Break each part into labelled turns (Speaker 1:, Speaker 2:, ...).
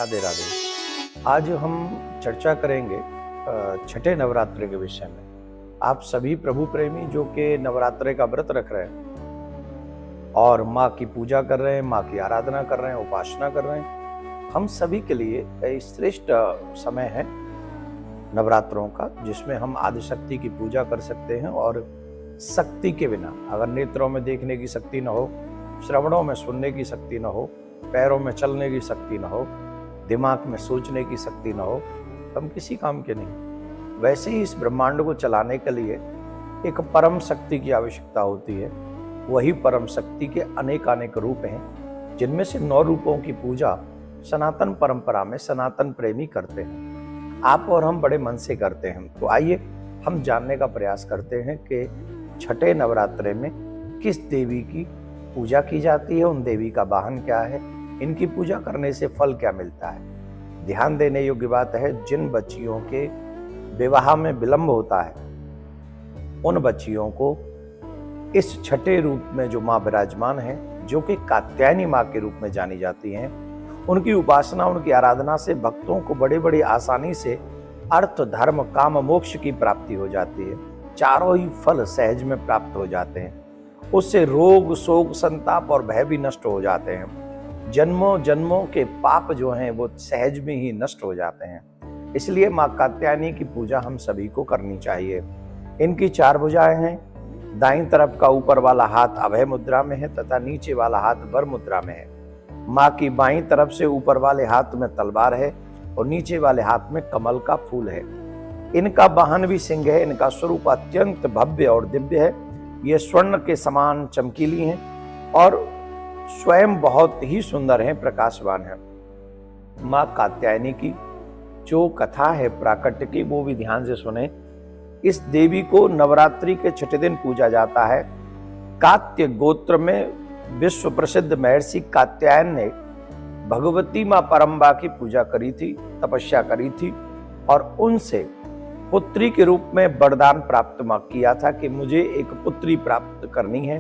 Speaker 1: राधे राधे। आज हम चर्चा करेंगे छठे नवरात्रि के विषय में। आप सभी प्रभु प्रेमी जो कि नवरात्रि का व्रत रख रहे हैं और माँ की पूजा कर रहे हैं, माँ की आराधना कर रहे हैं, उपासना कर रहे हैं, हम सभी के लिए एक श्रेष्ठ समय है नवरात्रों का, जिसमें हम आदिशक्ति की पूजा कर सकते हैं। और शक्ति के बिना, अगर नेत्रों में देखने की शक्ति न हो, श्रवणों में सुनने की शक्ति न हो, पैरों में चलने की शक्ति न हो, दिमाग में सोचने की शक्ति न हो, तो हम किसी काम के नहीं। वैसे ही इस ब्रह्मांड को चलाने के लिए एक परम शक्ति की आवश्यकता होती है। वही परम शक्ति के अनेक रूप हैं, जिनमें से 9 रूपों की पूजा सनातन परंपरा में सनातन प्रेमी करते हैं। आप और हम बड़े मन से करते हैं। तो आइए हम जानने का प्रयास करते हैं कि छठे नवरात्रे में किस देवी की पूजा की जाती है, उन देवी का वाहन क्या है, इनकी पूजा करने से फल क्या मिलता है। ध्यान देने योग्य बात है, जिन बच्चियों के विवाह में विलंब होता है उन बच्चियों को इस छठे रूप में जो माँ विराजमान है, जो कि कात्यायनी माँ के रूप में जानी जाती हैं, उनकी उपासना, उनकी आराधना से भक्तों को बड़ी आसानी से अर्थ, धर्म, काम, मोक्ष की प्राप्ति हो जाती है। चारों ही फल सहज में प्राप्त हो जाते हैं। उससे रोग, शोक, संताप और भय भी नष्ट हो जाते हैं। जन्मों जन्मों के पाप जो हैं वो सहज में ही नष्ट हो जाते हैं। इसलिए माँ कात्यायनी की पूजा हम सभी को करनी चाहिए। इनकी 4 भुजाएं हैं। दाईं तरफ का ऊपर वाला हाथ अभय मुद्रा में है तथा नीचे वाला हाथ वर मुद्रा में है। माँ की बाईं तरफ से ऊपर वाले हाथ में तलवार है और नीचे वाले हाथ में कमल का फूल है। इनका वाहन भी सिंह है। इनका स्वरूप अत्यंत भव्य और दिव्य है। ये स्वर्ण के समान चमकीली हैं और स्वयं बहुत ही सुंदर हैं, प्रकाशवान है। माँ कात्यायनी की जो कथा है प्राकट्य की, वो भी ध्यान से सुने। इस देवी को नवरात्रि के छठे दिन पूजा जाता है। कात्य गोत्र में विश्व प्रसिद्ध महर्षि कात्यायन ने भगवती माँ परम्बा की पूजा करी थी, तपस्या करी थी और उनसे पुत्री के रूप में वरदान प्राप्त किया था कि मुझे एक पुत्री प्राप्त करनी है।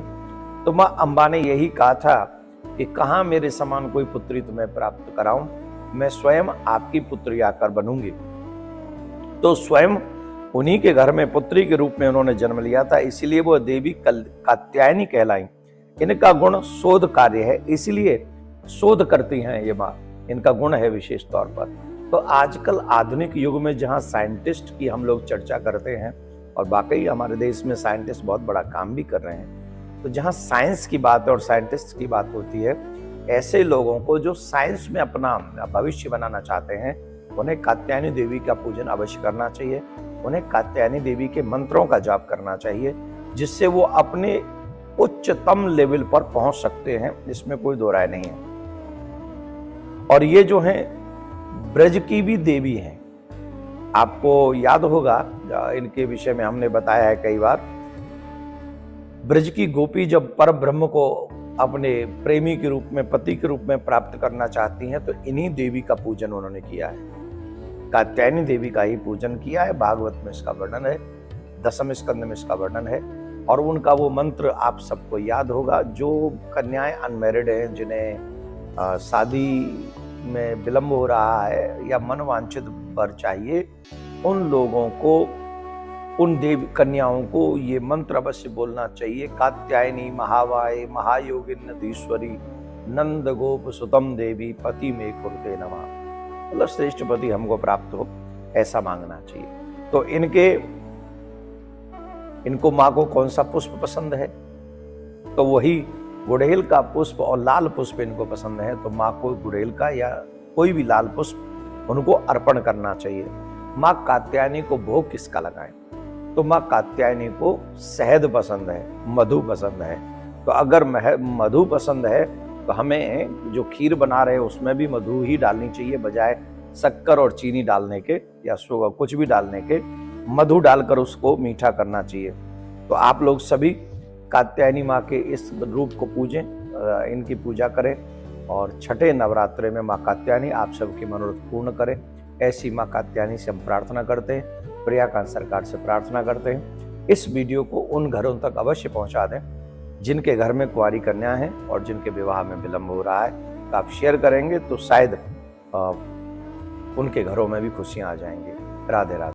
Speaker 1: तो माँ अम्बा ने यही कहा था कि कहाँ मेरे समान कोई पुत्री तुम्हें प्राप्त कराऊं, मैं स्वयं आपकी पुत्री आकर बनूंगी। तो स्वयं उन्हीं के घर में पुत्री के रूप में उन्होंने जन्म लिया था, इसीलिए वो देवी कात्यायनी कहलाई। इनका गुण शोध कार्य है, इसीलिए शोध करती हैं ये माँ, इनका गुण है विशेष तौर पर। तो आजकल आधुनिक युग में जहाँ साइंटिस्ट की हम लोग चर्चा करते हैं, और वाकई हमारे देश में साइंटिस्ट बहुत बड़ा काम भी कर रहे हैं, तो जहाँ साइंस की बात और साइंटिस्ट की बात होती है, ऐसे लोगों को जो साइंस में अपना भविष्य बनाना चाहते हैं, उन्हें कात्यायनी देवी का पूजन अवश्य करना चाहिए। उन्हें कात्यायनी देवी के मंत्रों का जाप करना चाहिए, जिससे वो अपने उच्चतम लेवल पर पहुंच सकते हैं। इसमें कोई दो राय नहीं है। और ये जो है ब्रज की भी देवी हैं। आपको याद होगा, इनके विषय में हमने बताया है कई बार। ब्रज की गोपी जब पर ब्रह्म को अपने प्रेमी के रूप में, पति के रूप में प्राप्त करना चाहती हैं, तो इन्हीं देवी का पूजन उन्होंने किया है। कात्यायनी देवी का ही पूजन किया है। भागवत में इसका वर्णन है, दशम स्कंद में इसका वर्णन है। और उनका वो मंत्र आप सबको याद होगा। जो कन्याएं अनमैरिड हैं, जिन्हें शादी में विलंब हो रहा है या मनवांछित वर चाहिए, उन लोगों को, उन देवी कन्याओं को ये मंत्र अवश्य बोलना चाहिए। कात्यायनी महावाय महायोगिन्नधीश्वरी नंद गोप सुतम देवी पति में कुरुते नमः। मतलब श्रेष्ठ पति हमको प्राप्त हो, ऐसा मांगना चाहिए। तो इनको माँ को कौन सा पुष्प पसंद है, तो वही गुड़ैल का पुष्प और लाल पुष्प इनको पसंद है। तो माँ को गुड़ैल का या कोई भी लाल पुष्प उनको अर्पण करना चाहिए। माँ कात्यायनी को भोग किसका लगाएं, तो माँ कात्यायनी को शहद पसंद है, मधु पसंद है। तो अगर मधु पसंद है तो हमें जो खीर बना रहे हैं उसमें भी मधु ही डालनी चाहिए, बजाय शक्कर और चीनी डालने के या कुछ भी डालने के, मधु डालकर उसको मीठा करना चाहिए। तो आप लोग सभी कात्यायनी माँ के इस रूप को पूजें, इनकी पूजा करें और छठे नवरात्रे में माँ कात्यायनी आप सबकी मनोरथ पूर्ण करें। ऐसी माँ कात्यायनी से हम प्रार्थना करते हैं, प्रियाकांत सरकार से प्रार्थना करते हैं। इस वीडियो को उन घरों तक अवश्य पहुंचा दें जिनके घर में कुंवारी कन्या है और जिनके विवाह में विलंब हो रहा है। तो आप शेयर करेंगे तो शायद उनके घरों में भी खुशियाँ आ जाएंगी। राधे राधे।